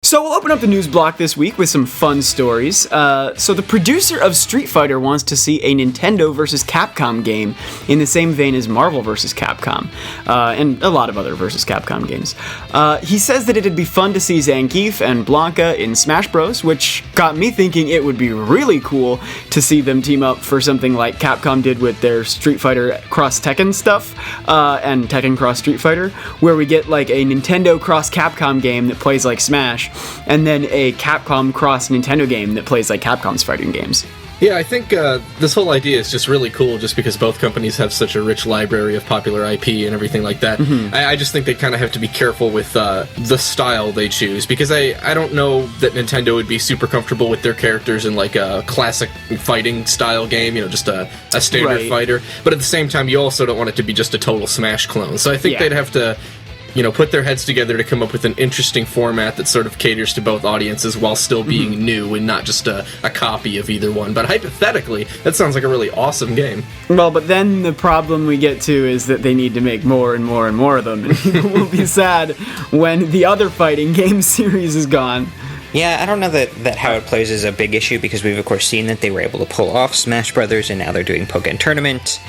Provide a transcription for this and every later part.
So we'll open up the news block this week with some fun stories. So the producer of Street Fighter wants to see a Nintendo vs. Capcom game in the same vein as Marvel vs. Capcom, and a lot of other vs. Capcom games. He says that it'd be fun to see Zangief and Blanca in Smash Bros, which got me thinking it would be really cool to see them team up for something like Capcom did with their Street Fighter Cross Tekken stuff, and Tekken Cross Street Fighter, where we get like a Nintendo Cross Capcom game that plays like Smash, and then a Capcom cross Nintendo game that plays like Capcom's fighting games. Yeah, I think this whole idea is just really cool just because both companies have such a rich library of popular IP and everything like that. Mm-hmm. I just think they kind of have to be careful with the style they choose, because I don't know that Nintendo would be super comfortable with their characters in like a classic fighting style game, just a standard fighter. But at the same time, you also don't want it to be just a total Smash clone. So I think they'd have to put their heads together to come up with an interesting format that sort of caters to both audiences while still being new and not just a copy of either one. But hypothetically, that sounds like a really awesome game. Well, but then the problem we get to is that they need to make more and more and more of them, and people will be sad when the other fighting game series is gone. Yeah, I don't know that how it plays is a big issue, because we've of course seen that they were able to pull off Smash Brothers, and now they're doing Pokken Tournament.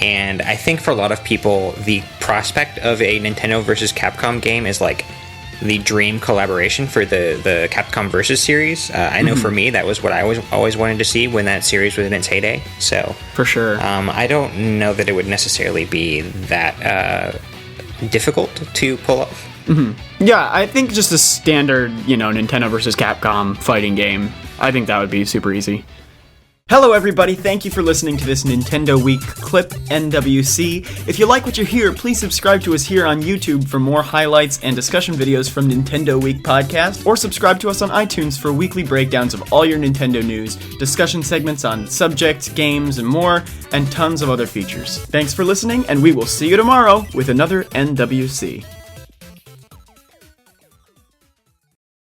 And I think for a lot of people, the prospect of a Nintendo vs. Capcom game is like the dream collaboration for the Capcom vs. series. I know for me, that was what I always wanted to see when that series was in its heyday. So for sure, I don't know that it would necessarily be that difficult to pull off. Mm-hmm. Yeah, I think just a standard, Nintendo vs. Capcom fighting game, I think that would be super easy. Hello everybody, thank you for listening to this Nintendo Week clip, NWC. If you like what you hear, please subscribe to us here on YouTube for more highlights and discussion videos from Nintendo Week podcast, or subscribe to us on iTunes for weekly breakdowns of all your Nintendo news, discussion segments on subjects, games, and more, and tons of other features. Thanks for listening, and we will see you tomorrow with another NWC.